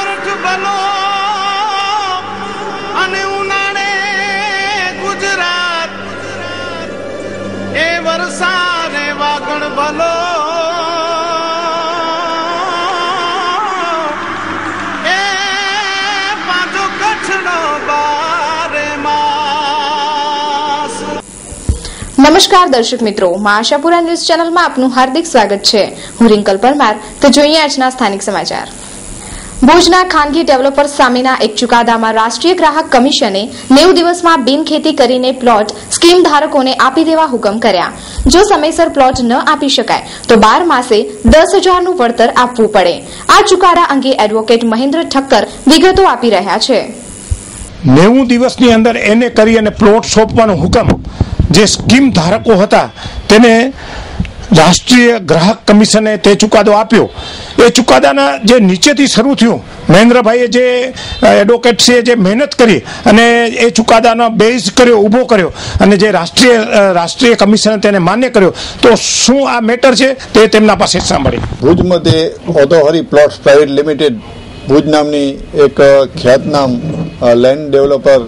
સોરઠ ભલો અને ઉનાળે ગુજરાત એ વરસાદે વાગણ ભલો એ પાછો કચ્છનો બારે માસ। નમસ્કાર દર્શક મિત્રો, માં આશાપુરા ન્યૂઝ ચેનલમાં આપનું હાર્દિક સ્વાગત છે। હું રિંકલ પરમાર। તો જોઈએ આજના સ્થાનિક સમાચાર। ભુજના ખાનગી ડેવલપર્સ સામેના એક ચુકાદામાં રાષ્ટ્રીય ગ્રાહક કમિશને 90 દિવસમાં બિનખેતી કરીને પ્લોટ સ્કીમ ધારકોને આપી દેવા હુકમ કર્યા। જો સમયસર પ્લોટ ન આપી શકાય તો 12 માસે 10,000નું વળતર આપવું પડે। આ ચુકાદા અંગે એડવોકેટ મહેન્દ્ર ઠક્કર વિગતો આપી રહ્યા છે। 90 દિવસની અંદર એને કરી અને પ્લોટ સોંપવાનો હુકમ જે સ્કીમ ધારકો હતા તેને રાષ્ટ્રીય ગ્રાહક કમિશને તે ચુકાદો આપ્યો। એ ચુકાદાના જે નીચેથી શરૂ થયું, મહેન્દ્રભાઈએ જે એડવોકેટ છે જે મહેનત કરી અને એ ચુકાદાનો બેઝ કર્યો, ઊભો કર્યો અને જે રાષ્ટ્રીય કમિશને તેને માન્ય કર્યો। તો શું આ મેટર છે તે તેમના પાસે સાંભળી। ભુજ મધ્યે ઓથોહરી પ્લોટ્સ પ્રાઇવેટ લિમિટેડ ભુજ નામની એક ખ્યાતનામ લેન્ડ ડેવલપર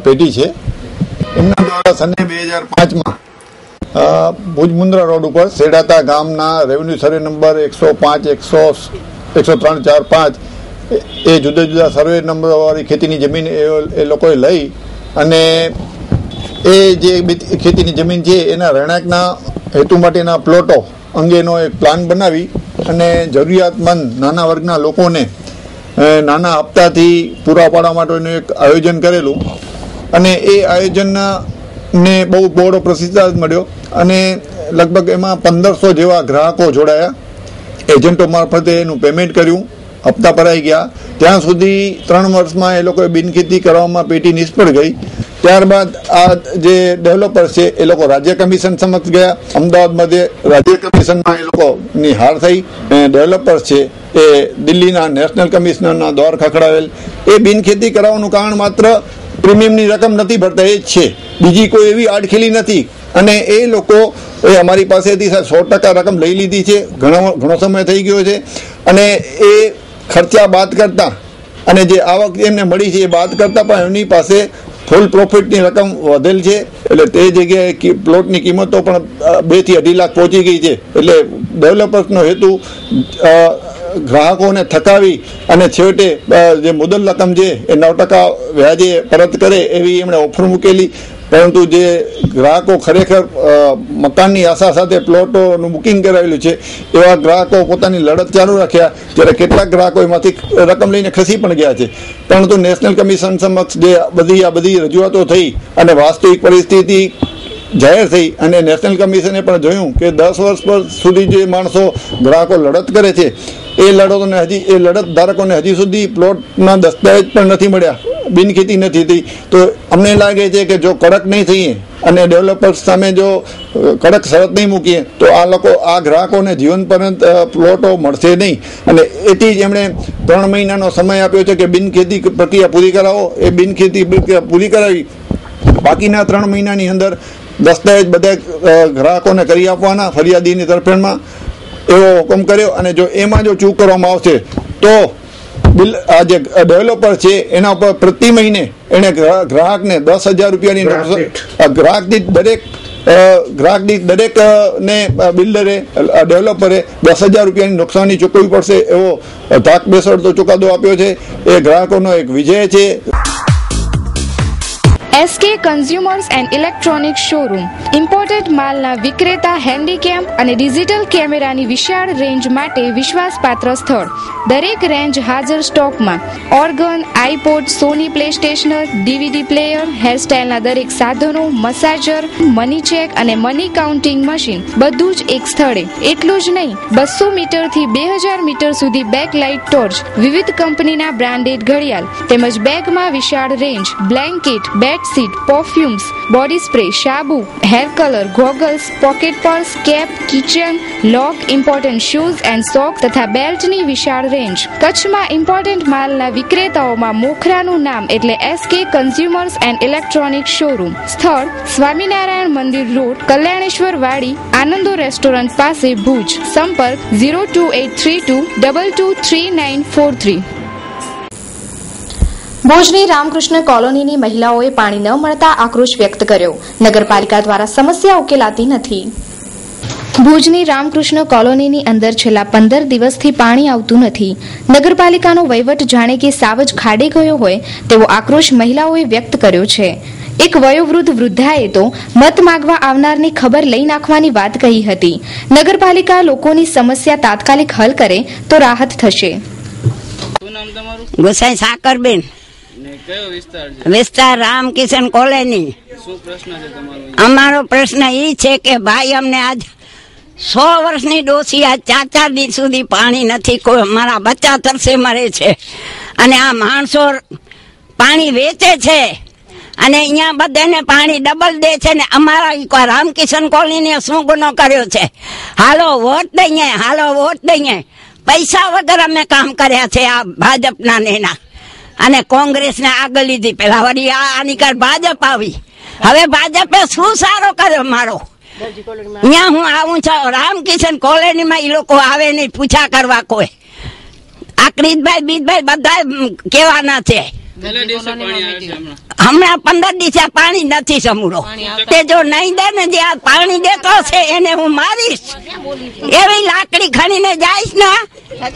પેઢી છે। એમના દ્વારા સને 2005માં ભુજ મુન્દ્રા રોડ ઉપર સેડાતા ગામના રેવન્યુ સર્વે નંબર 105, 103, 4, 5 એ જુદા જુદા સર્વે નંબર વાળી ખેતીની જમીન એ લોકોએ લઈ અને એ જે ખેતીની જમીન છે એના રહેણાંકના હેતુ માટેના પ્લોટો અંગેનો એક પ્લાન બનાવી અને જરૂરિયાતમંદ નાના વર્ગના લોકોને નાના હપ્તાથી પૂરા પાડવા માટેનું એક આયોજન કરેલું અને એ આયોજનને બહુ બહોળો પ્રતિસાદ મળ્યો અને લગભગ એમાં 1500 જેવા ગ્રાહકો જોડાયા। એજન્ટો મારફતે એનું પેમેન્ટ કર્યું, હપ્તા ભરાઈ ગયા। ત્યાં સુધી 3 વર્ષમાં એ લોકોએ બિનખેતી કરવામાં પેટી નિષ્ફળ ગઈ। ત્યારબાદ આ જે ડેવલપર છે એ લોકો રાજ્ય કમિશન સમક્ષ ગયા। અમદાવાદ મધ્યે રાજ્ય કમિશનમાં એ લોકોની હાર થઈ। ડેવલપર છે એ દિલ્હીના નેશનલ કમિશનરના દ્વાર ખખડાવેલ। એ બિનખેતી કરાવવાનું કારણ માત્ર પ્રીમિયમની રકમ નથી ભરતા એ જ છે, બીજી કોઈ એવી આડખેલી નથી। અને એ લોકો એ અમારી પાસેથી 100% રકમ લઈ લીધી છે, ઘણો સમય થઈ ગયો છે અને એ ખર્ચા બાદ કરતા અને જે આવક એમને મળી છે એ બાદ કરતા પણ એમની પાસે ફૂલ પ્રોફિટની રકમ વધેલ છે। એટલે તે જગ્યાએ પ્લોટની કિંમતો પણ 2 થી 2.5 લાખ પહોંચી ગઈ છે। એટલે ડેવલપર્સનો હેતુ ગ્રાહકોને થકાવી અને છેવટે જે મુદ્દલ રકમ છે એ 9% વ્યાજે પરત કરે એવી એમણે ઓફર મૂકેલી। પરંતુ જે ગ્રાહકો ખરેખર મકાનની આશા સાથે પ્લોટોનું બુકિંગ કરાવેલું છે એવા ગ્રાહકો પોતાની લડત ચાલુ રાખ્યા, જ્યારે કેટલાક ગ્રાહકો એમાંથી રકમ લઈને ખસી પણ ગયા છે। પરંતુ નેશનલ કમિશન સમક્ષ જે બધી રજૂઆતો થઈ અને વાસ્તવિક પરિસ્થિતિ જાહેર થઈ અને નેશનલ કમિશને પણ જોયું કે 10 વર્ષ સુધી જે માણસો ગ્રાહકો લડત કરે છે એ લડત ધારકોને હજી સુધી પ્લોટના દસ્તાવેજ પણ નથી મળ્યા, બિનખેતી નથી થઈ। તો અમને લાગે છે કે જો કડક નહીં થઈએ અને ડેવલપર્સ સામે જો કડક શરત નહીં મૂકીએ તો આ ગ્રાહકોને જીવન પર્યંત પ્લોટો મળશે નહીં। અને એથી જ એમણે 3 મહિનાનો સમય આપ્યો છે કે બિનખેતી પ્રક્રિયા પૂરી કરાવો। એ બિનખેતી પ્રક્રિયા પૂરી કરાવી બાકીના 3 મહિનાની અંદર દસ્તાવેજ બધા ગ્રાહકોને કરી આપવાના ફરિયાદીની તરફેણમાં એવો હુકમ કર્યો। અને જો એમાં જો ચૂક કરવામાં આવશે તો આ જે ડેવલપર છે એના ઉપર પ્રતિ મહિને એને ગ્રાહકને 10,000 રૂપિયાની ગ્રાહક દરેક ને બિલ્ડરે ડેવલપરે 10,000 રૂપિયાની નુકસાની ચૂકવવી પડશે એવો ધાક બેસડતો ચુકાદો આપ્યો છે। એ ગ્રાહકોનો એક વિજય છે। SK consumers and electronic showroom imported માલના વિક્રેતા, હેન્ડીકેમ અને ડિજિટલ કેમેરાની વિશાળ રેન્જ માટે વિશ્વાસપાત્ર સ્થળ। દરેક રેન્જ હાજર સ્ટોકમાં। Organ, iPod, Sony PlayStation, DVD player, હેરસ્ટાઇલના દરેક સાધનો, મસાજર, મની ચેક અને મની કાઉન્ટિંગ મશીન બધું જ એક સ્થળે। એટલું જ નહીં, 200 મીટરથી 2000 મીટર સુધી બેકલાઇટ ટોર્ચ, વિવિધ કંપનીના બ્રાન્ડેડ ઘડિયાળ તેમજ બેગમાં વિશાળ range, blanket, bedsheet, perfumes, body spray, સાબુ, hair colour, goggles, pocket purse, cap, kitchen, lock, important shoes and socks તથા બેલ્ટની વિશાળ રેન્જ। કચ્છમાં ઇમ્પોર્ટન્ટ માલના વિક્રેતાઓમાં મોખરાનું નામ એટલે SK consumers and electronic showroom. સ્થળ સ્વામિનારાયણ મંદિર રોડ, કલ્યાણેશ્વર વાડી, આનંદો રેસ્ટોરન્ટ પાસે, ભુજ। સંપર્ક 02832223943। ભુજની રામકૃષ્ણ કોલોનીની મહિલાઓએ પાણી ન મળતા આક્રોશ વ્યક્ત કર્યો. નગરપાલિકા દ્વારા સમસ્યા ઉકેલાતી નથી. ભુજની રામકૃષ્ણ કોલોનીની અંદર છેલ્લા 15 દિવસથી પાણી આવતું નથી. નગરપાલિકાનો વહીવટ જાણે કે સાવ જ ખાડે ગયો હોય તેવો આક્રોશ મહિલાઓએ વ્યક્ત કર્યો છે. એક વયોવૃદ્ધ વૃદ્ધાએ તો મત માંગવા આવનારની ખબર લઈ નાખવાની વાત કહી હતી. નગરપાલિકા લોકોની સમસ્યા તાત્કાલિક હલ કરે તો રાહત થશે. ગોસાઈ સાકરબેન, વિસ્તાર રામકિશન કોલોની. અમારો પ્રશ્ન એ છે કે ભાઈ અમને આજ 100 વર્ષની ડોસી આજ 4 દિવસ સુધી પાણી નથી. કોઈ અમારા બચ્ચા તરસે મરે છે અને આ માણસો પાણી વેચે છે અને અહીંયા બધાને પાણી ડબલ દે છે ને અમારા રામકિશન કોલોની શું ગુનો કર્યો છે? હાલો વોટ દઈએ, હાલો વોટ દઈએ. પૈસા વગર અમે કામ કર્યા છે આ ભાજપના નેના અને કોંગ્રેસને આગળ લીધી. પેલા વળી આની કર ભાજપ આવી. હવે ભાજપે શું સારો કર્યો મારો? અહીંયા હું આવું છું રામકિશન કોલોનીમાં, એ લોકો આવે નહીં પૂછા કરવા કોઈ. આકરીતભાઈ બીજભાઈ બધા કેવાના છે. હમણાં 15 દિવસે પાણી નથી સમૂરો. તે જો નહીં દે ને જે આ પાણી દેતો છે એને હું મારીશ. એવી લાકડી ખણીને જઈશ ને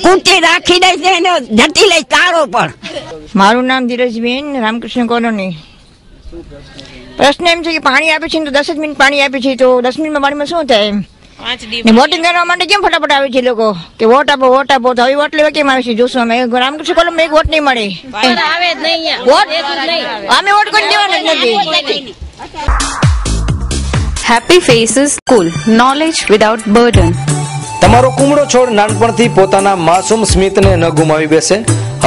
કૂટી રાખી દઈશ ને એને જટી લઈ તારો પણ. મારું નામ ધીરજબેન, રામકૃષ્ણ કોલોની. પ્રશ્ન એમ છે કે પાણી આપે છે તો 10 જ મિનિટ પાણી આપે છે તો 10 મિનિટમાં પાણીમાં શું થાય એમ? વોટિંગ કરવા માટે કેમ ફટાફટ આવે છે લોકો કે વોટ આપો વોટ આપો? તો હવે વોટ લેવા કેમ આવે છે? જોશું અમે રામકૃષ્ણ કોલોની એક વોટ નહીં મળે. અમે વોટ કોઈ દેવાના જ નથી. Happy faces school, knowledge without burden. તમારો કુમળો છોડ નાનપણથી પોતાના માસૂમ સ્મિતને ન ગુમાવી બેસે,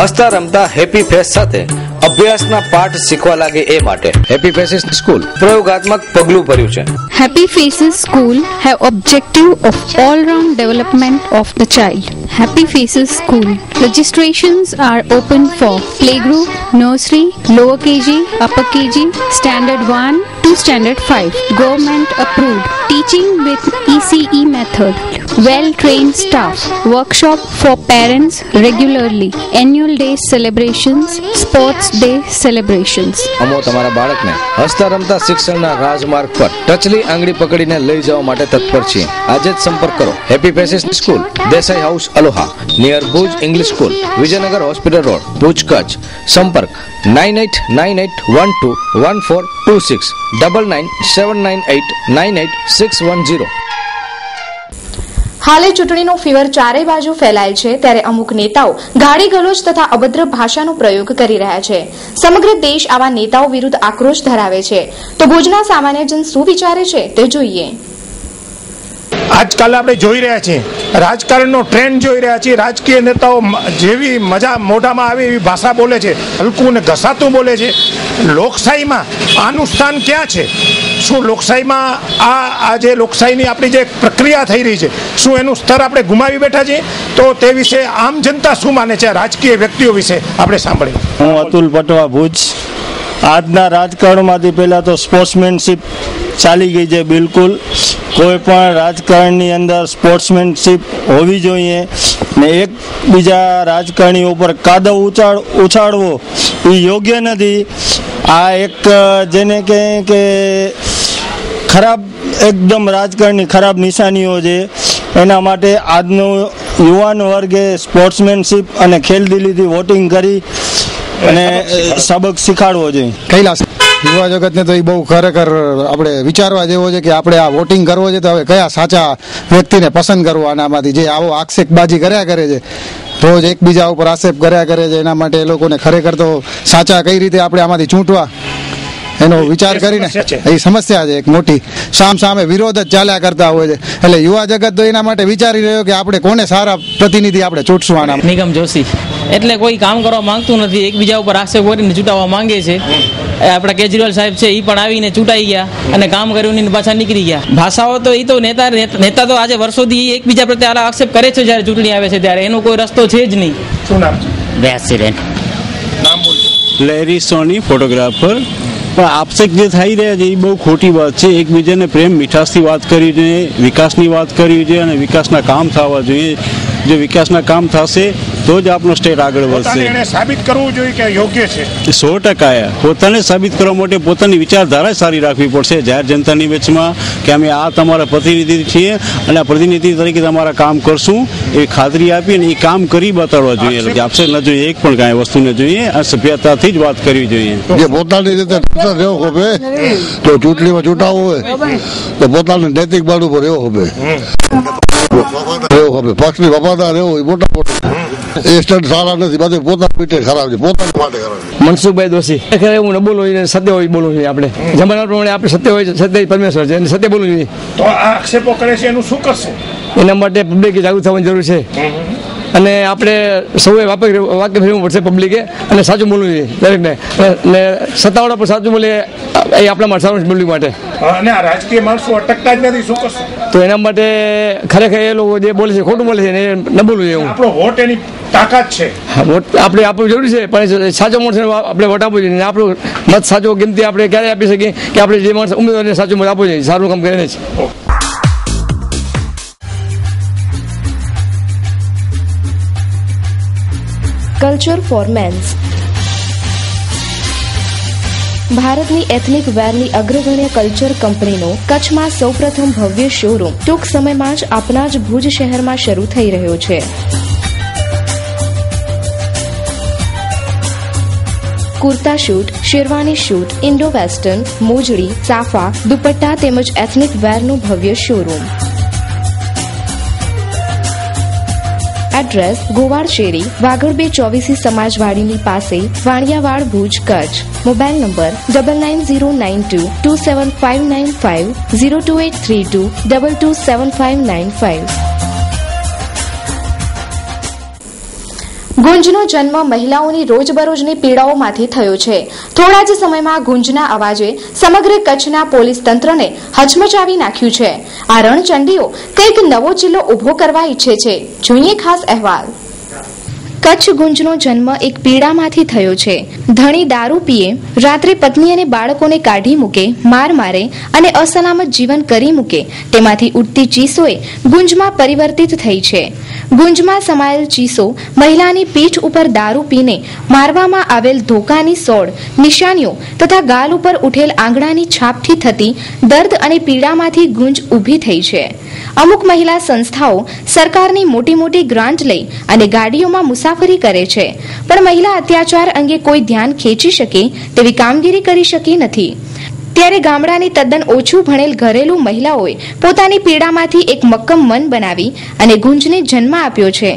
હસતા રમતા હેપી ફેસ સાથે અભ્યાસના પાઠ શીખવા લાગે એ માટે હેપી ફેસીસ સ્કૂલ પ્રયોગાત્મક પગલું ભર્યું છે. Happy Faces School have objective of all-round development of the child. Happy Faces School registrations are open for playgroup, nursery, lower KG, upper KG, standard 1 to standard 5. Government approved. Teaching with ECE method. Well-trained staff. Workshop for parents regularly. Annual day celebrations. Sports day celebrations. અમો તમારા બાળકને હસતા રમતા શિક્ષણના રાજમાર્ગ પર ટચલી આંગળી પકડીને લઈ જવા માટે તત્પર છીએ. આજે જ સંપર્ક કરો. Happy faces school, Desai house, Aloha, near Bhuj English school, Vijaynagar hospital road, Bhuj, Kutch. સંપર્ક 9898121426 9979898610. હાલે ચૂંટણીનો ફીવર ચારે બાજુ ફેલાય છે ત્યારે અમુક નેતાઓ ગાળી ગલોચ તથા અભદ્ર ભાષાનો પ્રયોગ કરી રહ્યા છે. સમગ્ર દેશ આવા નેતાઓ વિરુદ્ધ આક્રોશ ધરાવે છે. તો ભુજના સામાન્ય જન શું વિચારે છે તે જોઈએ. આજકાલ આપણે જોઈ રહ્યા છીએ, રાજકારણનો ટ્રેન્ડ જોઈ રહ્યા છીએ. રાજકીય નેતાઓ જેવી મજા મોઢામાં આવે એવી ભાષા બોલે છે, હલકું ને ઘસાતું બોલે છે. લોકશાહીમાં આનું સ્થાન ક્યાં છે? શું લોકશાહીમાં આ જે લોકશાહીની આપણી જે પ્રક્રિયા થઈ રહી છે, શું એનું સ્તર આપણે ગુમાવી બેઠા છીએ? તો તે વિશે આમ જનતા શું માને છે? રાજકીય વ્યક્તિઓ વિશે આપણે સાંભળીએ. હું અતુલ પટવા, ભુજ. આજના રાજકારણમાંથી પહેલાં તો સ્પોર્ટ્સમેનશીપ ચાલી ગઈ છે. બિલકુલ કોઈ પણ રાજકારણની અંદર સ્પોર્ટ્સમેનશીપ હોવી જોઈએ ને એકબીજા રાજકારણીઓ ઉપર કાદવ ઉછાળવો એ યોગ્ય નથી. આ એક જેને કહે કે ખરાબ એકદમ રાજકારણની ખરાબ નિશાનીઓ છે. એના માટે આજનો યુવાન વર્ગે સ્પોર્ટ્સમેનશીપ અને ખેલદિલીથી વોટિંગ કરી અને સબક શીખાડવો જોઈએ. કૈલાસ યુવા જગતને તો એ બહુ ખરેખર આપણે વિચારવા જેવો છે કે આપણે આ વોટિંગ કરવો છે તો હવે કયા સાચા વ્યક્તિને પસંદ કરવો. આનામાંથી જે આવો આક્ષેપબાજી કર્યા કરે છે, રોજ એકબીજા ઉપર આક્ષેપ કર્યા કરે છે, એના માટે એ લોકોને ખરેખર તો સાચા કઈ રીતે આપણે આમાંથી ચૂંટવા એનો વિચાર કરીને એ સમસ્યા છે એક મોટી. સામે વિરોધ જ ચાલ્યા કરતા હોય છે. એટલે યુવા જગત તો એના માટે વિચારી રહ્યો કે આપણે કોને સારા પ્રતિનિધિ આપણે ચૂંટશું. આના નિગમ જોશી એટલે કોઈ કામ કરવા માંગતું નથી, એકબીજા ઉપર આક્ષેપ કરીને ચૂંટાવવા માંગે છે. આપણા કેજરીવાલ સાહેબ છે એ પણ આવીને ચૂંટાઈ ગયા અને કામ કર્યું ને પાછા નીકળી ગયા. ભાષાઓ તો એ તો નેતા તો આજે વર્ષોથી એકબીજા પ્રત્યે આલા આક્ષેપ કરે છે જ્યારે ચૂંટણી આવે છે ત્યારે. એનો કોઈ રસ્તો છે જ નહીં. શું નામ છે? બેસીરેન નામ બોલજો. લેરી સોની, ફોટોગ્રાફર. પણ આક્ષેપ જે થઈ રહ્યા છે એ બહુ ખોટી વાત છે. એકબીજાને પ્રેમ મીઠાશથી વાત કરી જોઈએ, વિકાસની વાત કરવી જોઈએ અને વિકાસના કામ થવા જોઈએ. જો વિકાસના કામ થશે તો જ આપણો સ્ટેટ આગળ વધશે. એને સાબિત કરવું જોઈએ કે યોગ્ય છે. 100% પોતાને સાબિત કરવા માટે પોતાની વિચારધારા સારી રાખવી પડશે જાહેર જનતાની વચમાં કે અમે આ તમારા પ્રતિનિધિ છીએ અને આ પ્રતિનિધિ તરીકે તમારા કામ કરશું એવી ખાતરી આપી અને એ કામ કરી બતાડવા જોઈએ. આક્ષેપ ન જોઈએ, એક પણ કાંઈ વસ્તુ ન જોઈએ. આ સભ્યતાથી જ વાત કરવી જોઈએ. જે પોતાની રીતે રહેવું ખપે તો ચૂંટણીમાં ચૂંટાવવું હોય તો પોતાનું નૈતિક બાળુ પર રહેવું ખપે, પક્ષની વફાદાર રહેવું એ મોટા મોટા એ સ્ટેટ સારા નથી, બધે પોતાના પીઠે ખરાબ છે, પોતાના માટે ખરાબ. મનસુખભાઈ દોશી હું ન બોલું જોઈએ, સત્ય હોય બોલવું જોઈએ. આપણે જમાના પ્રમાણે આપણે સત્ય હોય, સત્ય પરમેશ્વર છે અને સત્ય બોલવું જોઈએ. તો આ આક્ષેપો કરે છે એનું શું કરશે? એના માટે પબ્લિકે જાગૃત થવાની જરૂર છે અને આપણે સૌએ વાકેફ રહેવું પડશે પબ્લિકે અને સાચું બોલવું જોઈએ દરેકને. અને સત્તાવાળા પણ સાચું બોલે એ આપણા માટે સારું પબ્લિક માટે. અને આ રાજકીય માણસો અટકતા જ નથી, શું કરશે? તો એના માટે ખરેખર એ લોકો જે બોલે છે ખોટું બોલે છે ને એ ન બોલવું જોઈએ. આપણો વોટ એની તાકાત છે. વોટ આપણે આપવું જરૂરી છે પણ સાચો માણસ આપણે વોટ આપવું જોઈએ. આપણું મત સાચો કિંમતી આપણે ક્યારે આપી શકીએ કે આપણે જે માણસ ઉમેદવારને સાચું મત આપવું જોઈએ, સારું કામ કરીને જ. Culture for men's. ભારતની એથનિક વેરની અગ્રગણ્ય કલ્ચર કંપનીનો કચ્છમાં સૌપ્રથમ ભવ્ય શોરૂમ ટૂંક સમયમાં જ આપના જ ભુજ શહેરમાં શરૂ થઈ રહ્યો છે. Kurta suit, sherwani suit, Indo western, mojari, સાફા, દુપટ્ટા તેમજ એથનિક વેરનું ભવ્ય શોરૂમ. એડ્રેસ ગોવાડ શેરી, વાગડ 2 સમાજવાડીની પાસે, વાણિયાવાડ, ભુજ, કચ્છ. Mobile number 9909227595, 02832227595. ગુંજનો જન્મ મહિલાઓની રોજબરોજની પીડાઓમાંથી થયો છે. થોડા જ સમયમાં ગુંજના અવાજે સમગ્ર કચ્છના પોલીસ તંત્રને હચમચાવી નાખ્યું છે. આ રણચંડીઓ કંઈક નવો ચિલ્લો ઉભો કરવા ઈચ્છે છે. જોઈએ ખાસ અહેવાલ. કચ્છ ગુંજનો જન્મ એક પીડામાંથી થયો છે. ધણી દારૂ પીએ, રાત્રે પત્ની અને બાળકોને કાઢી મૂકે, માર મારે અને અસલામત જીવન કરી મૂકે, તેમાંથી ઉઠતી ચીસોએ ગુંજમાં પરિવર્તિત થઈ છે. ગુંજમાં સમાયેલ ચીસો મહિલાની પીઠ ઉપર દારૂ પીને મારવામાં આવેલ ધોકાની સોળ, નિશાનીઓ તથા ગાલ ઉપર ઉઠેલ આંગળાની છાપથી થતી દર્દ અને પીડામાંથી ગુંજ ઊભી થઈ છે. અમુક મહિલા સંસ્થાઓ સરકારની મોટી મોટી ગ્રાન્ટ લઈ અને ગાડીઓમાં મુસાફરી કરે છે, પણ મહિલા અત્યાચાર અંગે કોઈ ધ્યાન ખેંચી શકે તેવી કામગીરી કરી શકી નથી. ત્યારે ગામડાની તદ્દન ઓછું ભણેલ ઘરેલું મહિલાઓએ પોતાની પીડામાંથી એક મક્કમ મન બનાવી અને ગુંજને જન્મ આપ્યો છે.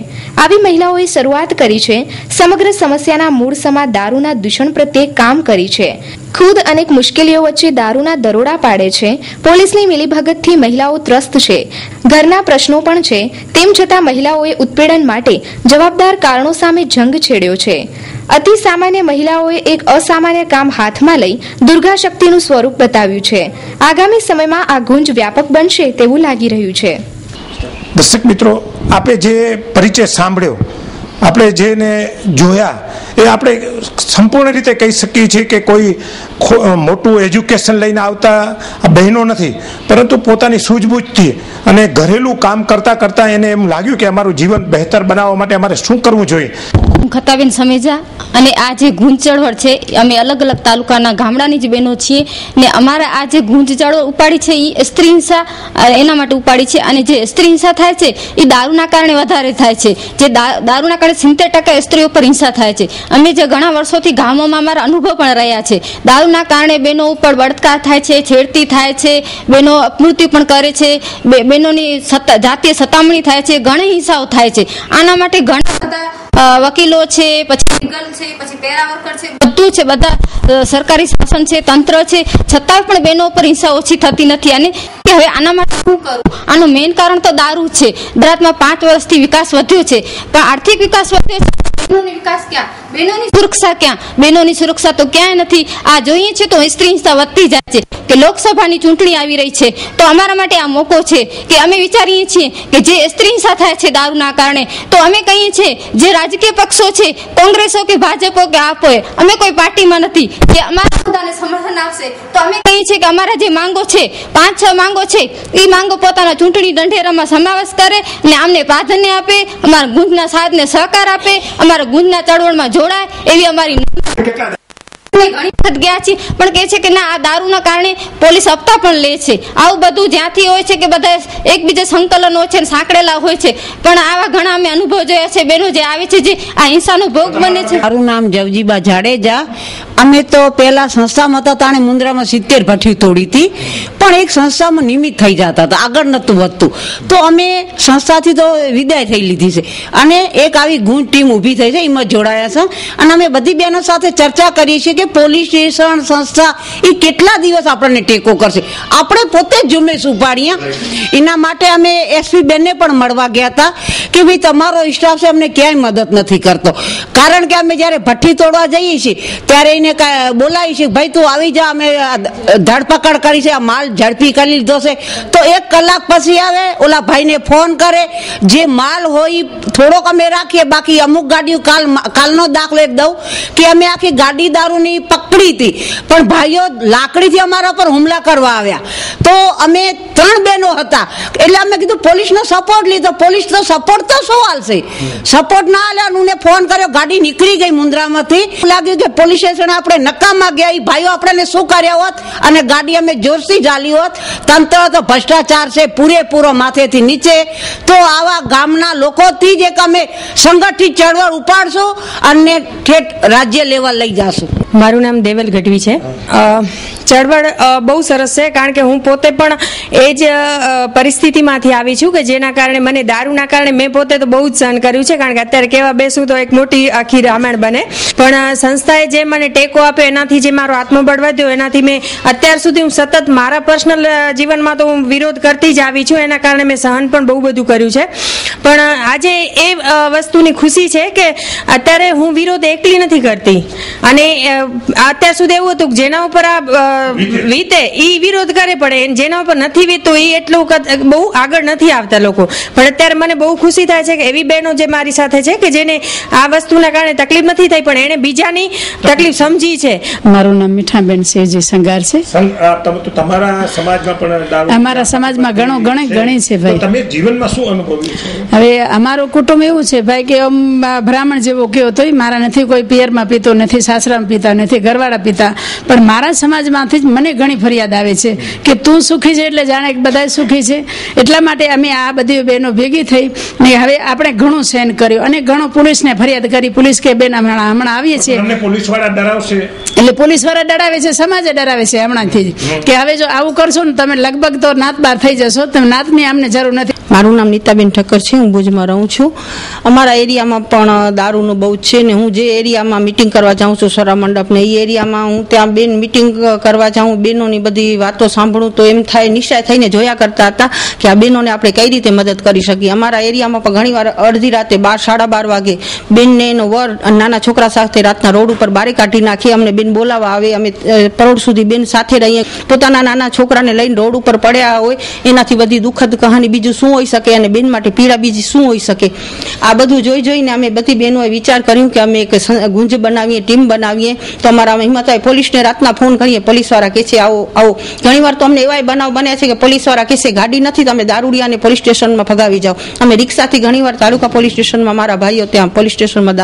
આવી મહિલાઓએ શરૂઆત કરી છે સમગ્ર સમસ્યાના મૂળ સમા દારૂના દૂષણ પ્રત્યે કામ કરી છે. ખુદ અનેક મુશ્કેલીઓ વચ્ચે દારૂના દરોડા પાડે છે. પોલીસની મિલીભગતથી મહિલાઓ ત્રસ્ત છે. ઘરના પ્રશ્નો પણ છે, તેમ છતાં મહિલાઓએ ઉત્પીડન માટે જવાબદાર કારણો સામે જંગ છેડ્યો છે. અતિ સામાન્ય મહિલાઓએ એક અસામાન્ય કામ હાથમાં લઈ દુર્ગા શક્તિનું સ્વરૂપ બતાવ્યું છે. આગામી સમયમાં આ ગુંજ વ્યાપક બનશે તેવું લાગી રહ્યું છે. દર્શક મિત્રો, આપે જે પરિચય સાંભળ્યો, આપણે જેને જોયા એ આપણે સંપૂર્ણ રીતે કહી શકીએ છીએ કે કોઈ મોટું એજ્યુકેશન લઈને આવતા બહેનો નથી, પરંતુ પોતાની સૂઝબૂઝથી અને ઘરેલું કામ કરતા કરતા એને એમ લાગ્યું કે અમારું જીવન બહેતર બનાવવા માટે અમારે શું કરવું જોઈએ. ખતાબેન સમેજા અને આ જે ગુંજ ચળવળ છે, અમે અલગ અલગ તાલુકાના ગામડાની જ બહેનો છીએ ને અમારે આ જે ગુંજ ચળવળ ઉપાડી છે એ સ્ત્રી હિંસા એના માટે ઉપાડી છે. અને જે સ્ત્રી હિંસા થાય છે એ દારૂના કારણે વધારે થાય છે. જે દારૂના કારણે 70% સ્ત્રીઓ પર હિંસા થાય છે. અમે જે ઘણા વર્ષોથી ગામોમાં અમારા અનુભવ પણ રહ્યા છે. દારૂના કારણે બહેનો ઉપર બળાત્કાર થાય છે, છેડતી થાય છે, બહેનો મૃત્યુ પણ કરે છે, બહેનોની જાતીય સતામણી થાય છે, ઘણી હિંસાઓ થાય છે. આના માટે ઘણા બધા વકીલો છે, પછી લીગલ છે, પછી પેરા વર્કર છે, બધું છે, બધા સરકારી શાસન છે, તંત્ર છે, છતાં પણ બહેનો પર હિંસા ઓછી થતી નથી. અને હવે આના માટે શું કરવું? આનું મેઇન કારણ તો દારૂ છે. ગુજરાતમાં 5 વર્ષથી વિકાસ વધ્યો છે, પણ આર્થિક વિકાસ વધ્યો છે, બહેનોની વિકાસ ક્યાં? બહેનોની સુરક્ષા ક્યાં? બહેનોની સુરક્ષા તો ક્યાંય નથી. આ જોઈએ છે તો સ્ત્રી હિંસા વધતી જાય છે. કે લોકસભાની ચૂંટણી આવી રહી છે તો અમારા માટે આ મોકો છે કે અમે વિચારીએ છીએ કે જે સ્ત્રી હિંસા થાય છે દારૂના કારણે, તો અમે કહીએ છીએ જે રાજકીય પક્ષો છે, કોંગ્રેસ કે ભાજપ કે આપ હોય, અમે કોઈ પાર્ટીમાં નથી, જે અમારા મુદ્દાને સમર્થન બનાવશે તો અમે કહીએ છીએ કે અમારા જે માંગો છે 5-6 માંગો છે એ માંગો પોતાના ચૂંટણી ઢંઢેરામાં સમાવેશ કરે અને અમને પ્રાધાન્ય આપે, અમારા ગુંજના સાથને સહકાર આપે, અમારા ગુંજના ચળવળમાં જોડાય એવી અમારી ઘણી વખત ગયા છીએ, પણ કહે છે કે ના આ દારૂના કારણે પોલીસ હપ્તા પણ લે છે. આવું બધું જ્યાંથી હોય છે કે બધા એકબીજા સંકલનો છે સાંકળેલા હોય છે, પણ આવા ઘણા અમે અનુભવ જોયા છે. બેનો જે આવે છે જે આ હિંસાનો ભોગ બને છે. મારું નામ જવજીબા જાડેજા. અમે તો પેલા સંસ્થામાં હતા તાણે મુન્દ્રામાં 70 ભઠ્ઠી તોડી હતી, પણ એક સંસ્થામાં નિમિત્ત થઈ જતા હતા, આગળ નતું વધતું, તો અમે સંસ્થાથી તો વિદાય થઈ લીધી છે અને એક આવી ગુંજ ટીમ ઊભી થઈ છે, એમાં જોડાયા છે અને અમે બધી બહેનો સાથે ચર્ચા કરીએ છીએ કે પોલીસ સ્ટેશન સંસ્થા એ કેટલા દિવસ આપણને ટેકો કરશે, આપણે પોતે જ ઝુંબેશ ઉપાડીએ. એના માટે અમે એસપી બેનને પણ મળવા ગયા હતા કે ભાઈ તમારો સ્ટાફ છે અમને ક્યાંય મદદ નથી કરતો, કારણ કે અમે જ્યારે ભઠ્ઠી તોડવા જઈએ છીએ ત્યારે એને બોલાવી છે ભાઈ તું આવી જા, અમે ધરપકડ કરી છે, આ માલ ઝડપી કરી લીધો છે. તો 1 કલાક પછી આવે ઓલા ભાઈને ફોન કરે, જે માલ હોય થોડોક અમે રાખીએ, બાકી અમુક ગાડીઓ કાલનો દાખલો એક દઉં કે અમે આખી ગાડી દારૂની પકડી હતી, પણ ભાઈઓ લાકડીથી અમારા પર હુમલા કરવા આવ્યા. તો અમે 3 બહેનો હતા એટલે અમે કીધું પોલીસનો સપોર્ટ લીધો. પોલીસનો સપોર્ટ તો શું હાલશે, સપોર્ટ ના હાલ્યા ને ફોન કર્યો, ગાડી નીકળી ગઈ મુન્દ્રામાંથી. લાગ્યું કે પોલીસ સ્ટેશન આપણે નકામમાં ગયા, એ ભાઈઓ આપણને શું કર્યા હોત અને ગાડી અમે જોરથી ચાલી હોત. તંત્ર તો ભ્રષ્ટાચાર છે પૂરેપૂરો માથેથી નીચે. તો આવા ગામના લોકોથી જ એક અમે સંગઠિત ચળવળ ઉપાડશું અને ઠેઠ રાજ્ય લેવલ લઈ જશું. મારું નામ દેવલ ગઢવી છે. ચળવળ બહુ સરસ છે, કારણ કે હું પોતે પણ એ જ પરિસ્થિતિમાંથી આવી છું કે જેના કારણે મને દારૂના કારણે મેં પોતે તો બહુ જ સહન કર્યું છે, કારણ કે અત્યારે કહેવા બેસું તો એક મોટી આખી રામાયણ બને. પણ સંસ્થાએ જે મને ટેકો આપ્યો એનાથી જે મારો આત્મબળ વધ્યો, એનાથી મેં અત્યાર સુધી હું સતત મારા પર્સનલ જીવનમાં તો હું વિરોધ કરતી જ આવી છું, એના કારણે મેં સહન પણ બહુ બધું કર્યું છે. પણ આજે એ વસ્તુની ખુશી છે કે અત્યારે હું વિરોધ એકલી નથી કરતી, અને અત્યાર સુધી એવું હતું કે જેના ઉપર આ વીતે એ વિરોધ કરે, પડે જેના ઉપર નથી વીતતું એ એટલું બહુ આગળ નથી આવતા લોકો. પણ અત્યારે મને બહુ ખુશી થાય છે કે એવી બહેનો જે મારી સાથે છે કે જેને આ વસ્તુના કારણે તકલીફ નથી થઈ, પણ એને બીજાની તકલીફ સમજી છે. મારું નામ મીઠાબેન સેજી સંગાર છે. તમારા સમાજમાં પણ અમારા સમાજમાં ઘણી છે ભાઈ. તમે જીવનમાં શું અનુભવ્યું છે? હવે અમારું કુટુંબ એવું છે ભાઈ કે બ્રાહ્મણ જેવો કયો તો મારા નથી કોઈ પિયરમાં પીતો નથી, સાસરામાં પીતા નથી, ઘરવાળા પીતા, પણ મારા સમાજમાંથી જ મને ઘણી ફરિયાદ આવે છે કે તું સુખી છે એટલે જાણે બધા સુખી છે. એટલા માટે અમે આ બધી બહેનો ભેગી થઈ ને હવે આપણે ઘણું સહન કર્યું અને ઘણું પોલીસને ફરિયાદ કરી. પોલીસ કે બેન હમણાં આવીએ છીએ પોલીસવાળા ડરાવશે, એટલે પોલીસવાળા ડરાવે છે, સમાજે ડરાવે છે હમણાંથી કે હવે જો આવું કરશો ને તમે લગભગ તો નાત બાર થઈ જશો, તમે નાતની અમને જરૂર નથી. મારું નામ નીતાબેન ઠક્કર છે, હું ભુજમાં રહું છું. અમારા એરિયામાં પણ દારૂનું બહુ જ છે ને હું જે એરિયામાં મિટિંગ કરવા જાઉં છું સરા મંડપ ને એ એરિયામાં હું ત્યાં બેન મિટિંગ કરવા જાઉં, બહેનોની બધી વાતો સાંભળું તો એમ થાય નિશ્ચય થઈને જોયા કરતા હતા કે આ બહેનોને આપણે કઈ રીતે મદદ કરી શકીએ. અમારા એરિયામાં પણ ઘણી વાર અડધી રાતે 12-12:30 વાગે બેનને એનો વર નાના છોકરા સાથે રાતના રોડ ઉપર બારે કાઢી નાખી. અમને બેન બોલાવવા આવે, અમે પરોઢ સુધી બેન સાથે રહીએ, પોતાના નાના છોકરાને લઈને રોડ ઉપર પડ્યા હોય. એનાથી બધી દુઃખદ કહાની બીજું શું હોઈ શકે અને બેન માટે પીડા બીજી શું હોઈ શકે. આ બધું જોઈને અમે બધી બહેનોએ વિચાર કર્યું કે અમે એક ગુંજ બનાવીએ, ટીમ બનાવીએ. તો અમારા હિંમત આવે પોલીસને રાતના ફોન કરીએ, પોલીસવાળા કહે છે આવો આવો. ઘણી વાર તો અમને એવા બનાવ બન્યા છે કે પોલીસવાળા કહે છે ગાડી નથી, તમે દારૂડિયાને પોલીસ સ્ટેશનમાં ફગાવી જાઓ. અમે રિક્ષાથી ઘણી વાર તાલુકા પોલીસ સ્ટેશનમાં મારા ભાઈઓ ત્યાં પોલીસ સ્ટેશનમાં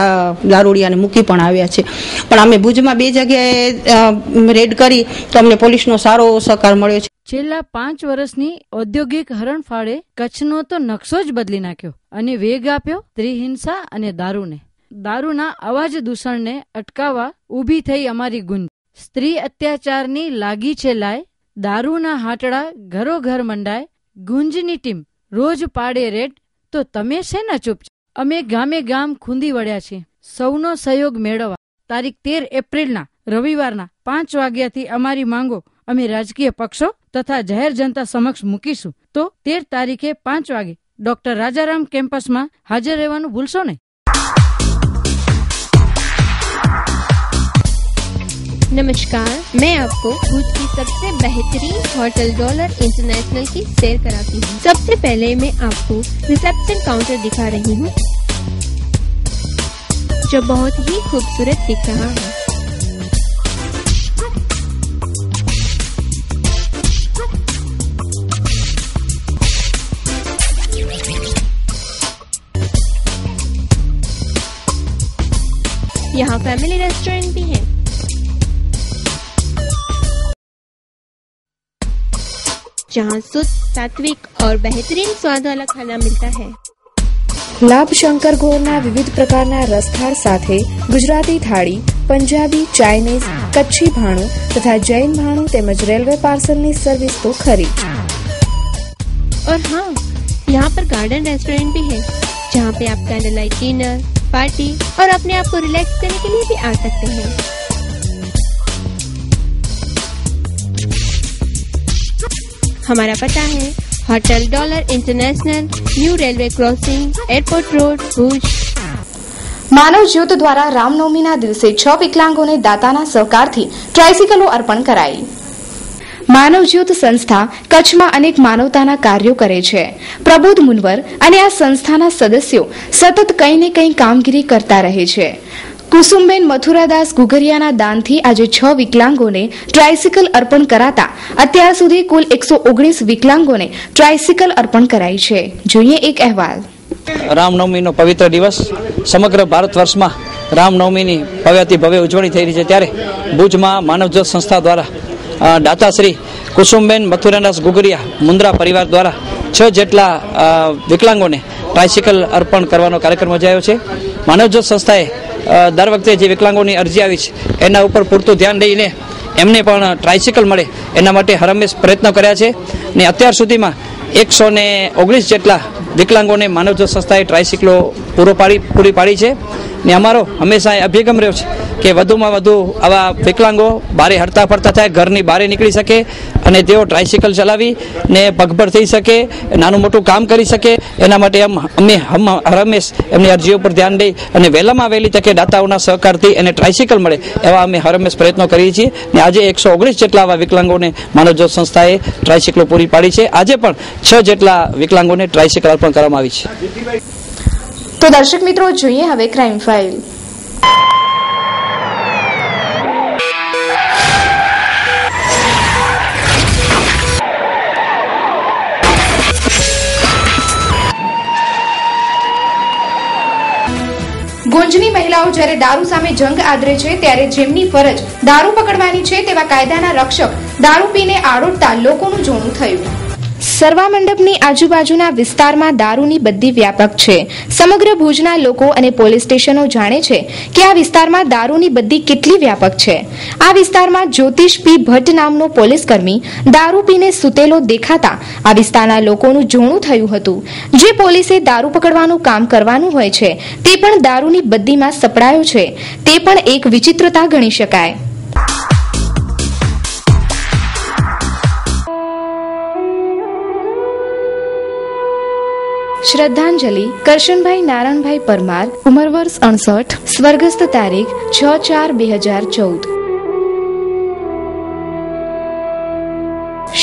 દારૂડિયાને મૂકી પણ આવ્યા છે. પણ અમે ભુજમાં 2 જગ્યાએ રેડ કરી તો અમને પોલીસનો સારો સહકાર મળ્યો છે. છેલ્લા 5 વર્ષની ઔદ્યોગિક હરણફાળે કચ્છનો તો નકશો જ બદલી નાખ્યો અને વેગ આપ્યો સ્ત્રીહિંસા અને દારૂને. દારૂના અવાજ દૂષણને અટકાવવા ઊભી થઈ અમારી ગુંજ. સ્ત્રી અત્યાચારની લાગી છે લાય, દારૂના હાટડા ઘરો ઘર મંડાય. ગુંજની ટીમ રોજ પાડે રેડ, તો તમે શેના ચૂપ? અમે ગામે ગામ ખૂંદી વળ્યા છીએ સૌનો સહયોગ મેળવવા. તારીખ 13 એપ્રિલના રવિવારના 5 વાગ્યાથી અમારી માંગો અમે રાજકીય પક્ષો તથા જાહેર જનતા સમક્ષ મૂકીશું. તો 13 તારીખે 5 વાગે ડોક્ટર રાજારામ કેમ્પસમાં હાજર રહેવાનું ભૂલશો નહીં. नमस्कार, मैं आपको भुज की सबसे बेहतरीन होटल डॉलर इंटरनेशनल की सैर कराती हूँ। सबसे पहले मैं आपको रिसेप्शन काउंटर दिखा रही हूँ जो बहुत ही खूबसूरत दिख रहा है। यहाँ फैमिली रेस्टोरेंट भी है। जहाँ शुद्ध, सात्विक और बेहतरीन स्वाद वाला खाना मिलता है। લાભ શંકર ગોળના વિવિધ પ્રકારના રસથાળ સાથે ગુજરાતી થાળી, પંજાબી, ચાઇનીઝ, કચ્છી ભાણું તથા જૈન ભાણું તેમજ રેલવે પાર્સલની સર્વિસ તો ખરી। और हाँ, यहाँ पर गार्डन रेस्टोरेंट भी है, जहाँ पे आप कैंडल लाइट डिनर, पार्टी और अपने आप को रिलैक्स करने के लिए भी आ सकते हैं। हमारा पता है hotel dollar international, new railway crossing, airport road, Bhuj. Manav Jyot દ્વારા રામનવમીના દિવસે 6 વિકલાંગોને દાતાના સહકારથી ટ્રાયસિકલો અર્પણ કરાઈ। માનવ જ્યોત સંસ્થા કચ્છમાં અનેક માનવતાના કાર્યો કરે છે। પ્રબોધ મુનવર અને આ સંસ્થાના સદસ્યો સતત કંઈ ને કંઈ કામગીરી કરતા રહે છે। કુસુમબેન મથુરાદાસ ગુગરિયાના દાનથી આજે 6 વિકલાંગોને ટ્રાયસિકલ અર્પણ કરાતા અત્યાર સુધી કુલ 119 વિકલાંગોને ટ્રાયસિકલ અર્પણ કરાઈ છે। જોઈએ એક અહેવાલ। રામનવમીનો પવિત્ર દિવસ સમગ્ર ભારત વર્ષમાં રામનવમીની ભવ્યાતિ ભવ્ય ઉજવણી થઈ રહી છે, ત્યારે ભુજમાં માનવજ્યોત સંસ્થા દ્વારા દાતાશ્રી કુસુમબેન મથુરાદાસ ગુગરિયા મુન્દ્રા પરિવાર દ્વારા 6 જેટલા વિકલાંગોને ટ્રાયસિકલ અર્પણ કરવાનો કાર્યક્રમ યોજાયો છે। માનવજ્યોત સંસ્થાએ દર વખતે જે વિકલાંગોની અરજી આવી છે એના ઉપર પૂરતું ધ્યાન દઈને એમને પણ ટ્રાયસિકલ મળે એના માટે હરમેશ પ્રયત્નો કર્યા છે ને અત્યાર સુધીમાં 119 જેટલા વિકલાંગોને માનવજ્યોત સંસ્થાએ ટ્રાયસિકલો પૂરી પાડી છે ને અમારો હંમેશા અભિગમ રહ્યો છે કે વધુમાં વધુ આવા વિકલાંગો બારે હરતા ફરતા થાય, ઘરની બહાર નીકળી શકે અને તેઓ ટ્રાયસિકલ ચલાવી ને પગભર થઈ શકે, નાનું મોટું કામ કરી શકે, એના માટે અમે હંમેશ એમની અરજીઓ પર ધ્યાન દઈ અને વહેલામાં વહેલી તકે દાતાઓના સહકારથી એને ટ્રાયસિકલ મળે એવા અમે હંમેશ પ્રયત્નો કરીએ છીએ ને આજે 119 જેટલા આવા વિકલાંગોને માનવજ્યોત સંસ્થાએ ટ્રાયસિકલો પૂરી પાડી છે। આજે પણ 6 જેટલા વિકલાંગોને ટ્રાયસિકલ અર્પણ કરવામાં આવી છે। તો દર્શક મિત્રો, જોઈએ હવે ક્રાઇમ ફાઇલ। ગુંજની મહિલાઓ જ્યારે દારૂ સામે જંગ આદરે છે ત્યારે જેમની ફરજ દારૂ પકડવાની છે તેવા કાયદાના રક્ષક દારૂ પીને આડોડતા લોકોનું જોણું થયું। સરવા મંડપની આજુબાજુના વિસ્તારમાં દારૂની બદ્દી વ્યાપક છે। સમગ્ર ભુજના લોકો અને પોલીસ સ્ટેશનો જાણે છે કે આ વિસ્તારમાં દારૂની બદ્દી કેટલી વ્યાપક છે। આ વિસ્તારમાં જ્યોતિષ પી ભટ્ટ નામનો પોલીસ કર્મી દારૂ પીને સૂતેલો દેખાતા આ વિસ્તારના લોકોનું જોણું થયું હતું। જે પોલીસે દારૂ પકડવાનું કામ કરવાનું હોય છે તે પણ દારૂની બદ્દીમાં સપડાયો છે, તે પણ એક વિચિત્રતા ગણી શકાય। શ્રદ્ધાંજલિ કરશનભાઈ નારાયણભાઈ પરમાર, ઉંમર વર્ષ 68, સ્વર્ગસ્થ તારીખ 6/4/2014।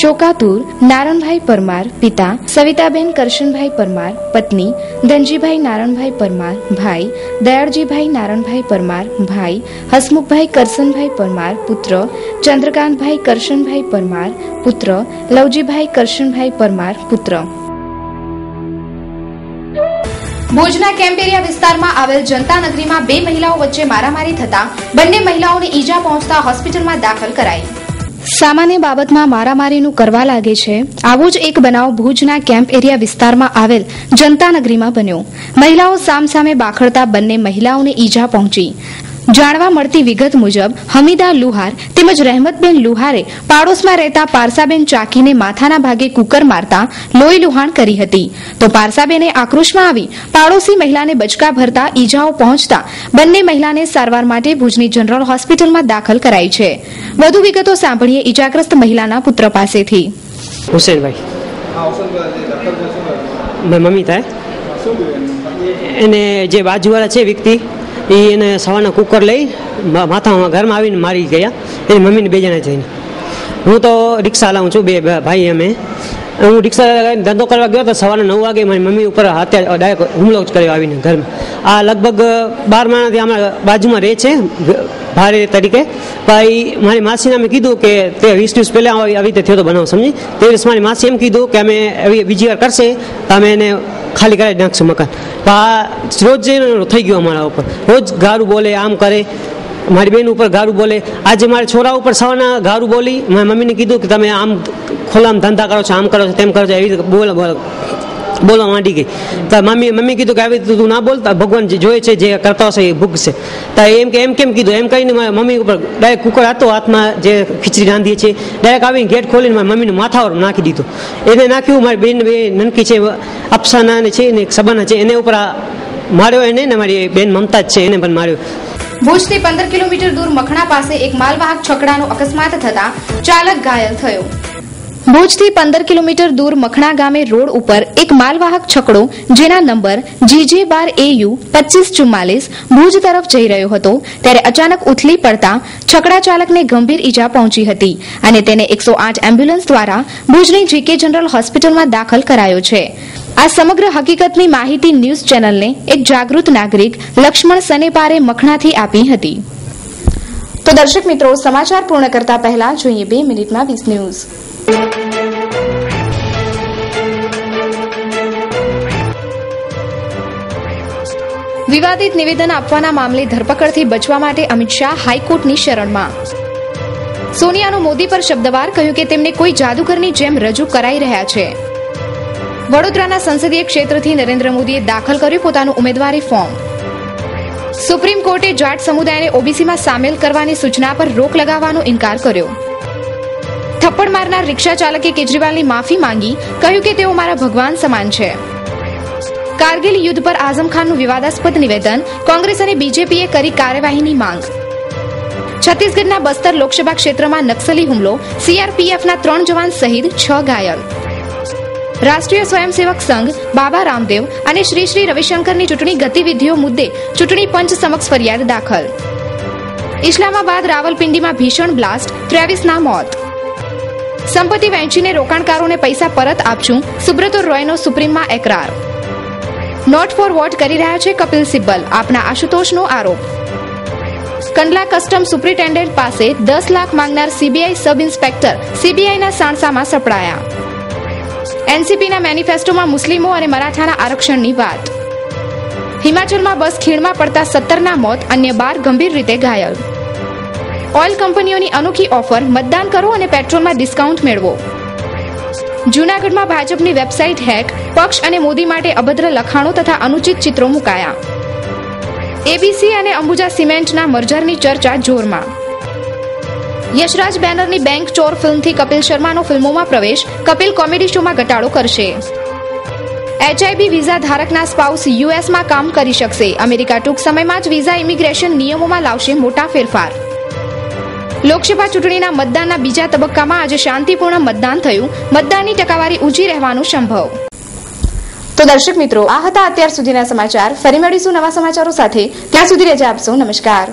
શોકાતુર નારાયણભાઈ પરમાર, પિતા સવિતાબેન કરશનભાઈ પરમાર, પત્ની ધનજીભાઈ નારાયણભાઈ પરમાર, ભાઈ દયાળજીભાઈ નારાયણભાઈ પરમાર, ભાઈ હસમુખભાઈ કરશનભાઈ પરમાર, પુત્ર ચંદ્રકાંતભાઈ કરશનભાઈ પરમાર, પુત્ર લવજીભાઈ કરશનભાઈ પરમાર, પુત્ર। ભુજના કેમ્પેરિયા વિસ્તારમાં આવેલ જનતા નગરીમાં 2 મહિલાઓ વચ્ચે મારામારી થતા બંને મહિલાઓને ઈજા પહોંચતા હોસ્પિટલમાં દાખલ કરાઈ। સામાન્ય બાબતમાં મારામારીનું કરવા લાગે છે, આવો જ એક બનાવ ભુજના કેમ્પ એરિયા વિસ્તારમાં આવેલ જનતા નગરીમાં બન્યો। મહિલાઓ સામસામે બાખડતા બંને મહિલાઓને ઈજા પહોંચી। જાણવા મળતી વિગત મુજબ હમીદા લુહાર તેમજ રહેમતબેન લુહારે પાડોશમાં રહેતા પારસાબેન ચાકીને માથાના ભાગે કુકર મારતા લોહી લુહાણ કરી હતી, તો પારસાબેને આક્રોશમાં આવી પાડોશી મહિલાને બચકા ભરતા ઈજાઓ પહોંચતા બંને મહિલાને સારવાર માટે ભુજની જનરલ હોસ્પિટલમાં દાખલ કરાઈ છે। વધુ વિગતો સાંભળીએ ઈજાગ્રસ્ત મહિલાના પુત્ર પાસેથી। હુસેનભાઈ મમ્મી થાય એને જે બાજુવાળા છે વ્યક્તિ એને સવારના કુકર લઈ માથામાં ઘરમાં આવીને મારી ગયા, એની મમ્મીને 2 જણા જઈને। હું તો રિક્ષા લાવું છું, 2 ભાઈ અમે। હું રિક્ષા ધંધો કરવા ગયો તો સવારના 9 વાગે મારી મમ્મી ઉપર હાથે ડાયરેક્ટ હુમલો જ કર્યો આવીને ઘરમાં। આ લગભગ 12 મહિનાથી અમારા બાજુમાં રહે છે, ભારે તરીકે. ભાઈ મારી માસીને અમે કીધું કે તે 20 દિવસ પહેલાં આવી રીતે થયો તો બનાવ સમજી. તે દિવસ મારી માસી એમ કીધું કે અમે એવી બીજી વાર કરશે તો અમે એને ખાલી કરાવી નાખશું મકાન. રોજ જઈને થઈ ગયું અમારા ઉપર, રોજ ગારું બોલે, આમ કરે, મારી બેન ઉપર ગારું બોલે. આજે મારા છોરા ઉપર સવારના ગારું બોલી. મારી મમ્મીને કીધું કે તમે આમ ખોલામ ધંધા કરો છો, આમ કરો છો, તેમ કરો છો, એવી રીતે બોલવા માંડી ગઈ. તો મમ્મી કીધું કે આવી રીતે તું ના બોલતા, ભગવાન જે જોયે છે, જે કરતા હશે એ ભૂગશે. તો એમ કેમ કીધું એમ કહીને મારી મમ્મી ઉપર ડાયરેક્ટ કુકર હતો હાથમાં, જે ખીચડી રાંધીએ છીએ, ડાયરેક્ટ આવીને ગેટ ખોલીને મારી મમ્મીને માથા પર નાખી દીધું. એને નાખ્યું. મારી બેન બે નનકી છે, અફસાના છે ને એક સબાના છે, એને ઉપર માર્યો એને, ને મારી બેન મમતા જ છે એને પણ માર્યો. ભુજથી 15 કિલોમીટર દૂર મખણા પાસે એક માલવાહક છકડાનો અકસ્માત થતા ચાલક ઘાયલ થયો. ભુજથી 15 કિલોમીટર દૂર મખણા ગામે રોડ ઉપર એક માલવાહક છકડો જેના નંબર GJ12AU 2544 ભુજ તરફ જઈ રહ્યો હતો ત્યારે અચાનક ઉથલી પડતા છકડા ચાલકને ગંભીર ઈજા પહોંચી હતી અને તેને 108 એમ્બ્યુલન્સ દ્વારા ભુજની JK જનરલ હોસ્પિટલમાં દાખલ કરાયો છે. આ સમગ્ર હકીકતની માહિતી ન્યૂઝ ચેનલને એક જાગૃત નાગરિક લક્ષ્મણ સનેપારે મખણાથી આપી હતી. તો દર્શક મિત્રો, સમાચાર પૂર્ણ કરતા પહેલા જોઈએ 2 મિનિટમાં 20 ન્યૂઝ. વિવાદિત નિવેદન આપવાના મામલે ધરપકડથી બચવા માટે અમિત શાહ હાઈકોર્ટની શરણમાં. સોનિયાનું મોદી પર શબ્દવાર, કહ્યું કે તેમને કોઈ જાદુગરની જેમ રજૂ કરાઈ રહ્યા છે. વડોદરાના સંસદીય ક્ષેત્રથી નરેન્દ્ર મોદીએ દાખલ કર્યું પોતાનું ઉમેદવારી ફોર્મ. સુપ્રીમ કોર્ટે જાટ સમુદાયને ઓબીસીમાં સામેલ કરવાની સૂચના પર રોક લગાવવાનો ઇનકાર કર્યો. થપ્પડ મારનાર રિક્ષા ચાલકે કેજરીવાલની માફી માંગી, કહ્યું કે તેઓ મારા ભગવાન સમાન છે. કારગિલ યુદ્ધ પર આઝમ ખાનનું વિવાદાસ્પદ નિવેદન, કોંગ્રેસ અને બીજેપીએ કરી કાર્યવાહીની માંગ. છત્તીસગઢના બસ્તર લોકસભા ક્ષેત્રમાં નક્સલી હુમલો, CRPFના 3 જવાન શહીદ, 6 ઘાયલ. રાષ્ટ્રીય સ્વયંસેવક સંઘ, બાબા રામદેવ અને શ્રી શ્રી રવિશંકરની ચૂંટણી ગતિવિધિઓ મુદ્દે ચૂંટણી પંચ સમક્ષ ફરિયાદ દાખલ. ઇસ્લામાબાદ રાવલપિંડીમાં ભીષણ બ્લાસ્ટ, 23ના મોત. સંપત્તિ વહેંચીને રોકાણકારોને પૈસા પરત આપશું, સુબ્રતો રોયનો સુપ્રીમમાં એકરાર. નોટ ફોર વોટ કરી રહ્યા છે કપિલ સિબ્બલ, આપના આશુતોષનો આરોપ. કંડલા કસ્ટમ સુપ્રિન્ટેન્ડન્ટ પાસે 10 લાખ માંગનાર CBI સબ ઇન્સ્પેક્ટર CBIના સાણસામાં સપડાયા. એનસીપીના મેનિફેસ્ટોમાં મુસ્લિમો અને મરાઠાના આરક્ષણની વાત. હિમાચલમાં બસ ખીણમાં પડતા 17ના મોત, અન્ય 12 ગંભીર રીતે ઘાયલ. ઓઇલ કંપનીઓની અનોખી ઓફર, મતદાન કરો અને પેટ્રોલમાં ડિસ્કાઉન્ટ મેળવો. જૂનાગઢમાં ભાજપની વેબસાઇટ હેક, પક્ષ અને મોદી માટે અભદ્ર લખાણો તથા અનુચિત ચિત્રો મુકાયા. ABC અને અંબુજા સિમેન્ટના મર્જરની ચર્ચા જોરમાં. યશરાજ બેનરની બેંક ચોર ફિલ્મથી કપિલ શર્માનો ફિલ્મોમાં પ્રવેશ, કપિલ કોમેડી શોમાં ઘટાડો કરશે. HIB વિઝા ધારકના સ્પાઉસ યુએસમાં કામ કરી શકશે. અમેરિકા ટૂંક સમયમાં જ વિઝા ઇમિગ્રેશન નિયમોમાં લાવશે મોટા ફેરફાર. લોકસભા ચૂંટણીના મતદાનના બીજા તબક્કામાં આજે શાંતિપૂર્ણ મતદાન થયું. મતદાનની ટકાવારી ઊંચી રહેવાનો સંભવ. તો દર્શક મિત્રો, આ હતા અત્યાર સુધીના સમાચાર. ફરી મળીશું નવા સમાચારો સાથે. ત્યાં સુધી રજા આપશો. નમસ્કાર.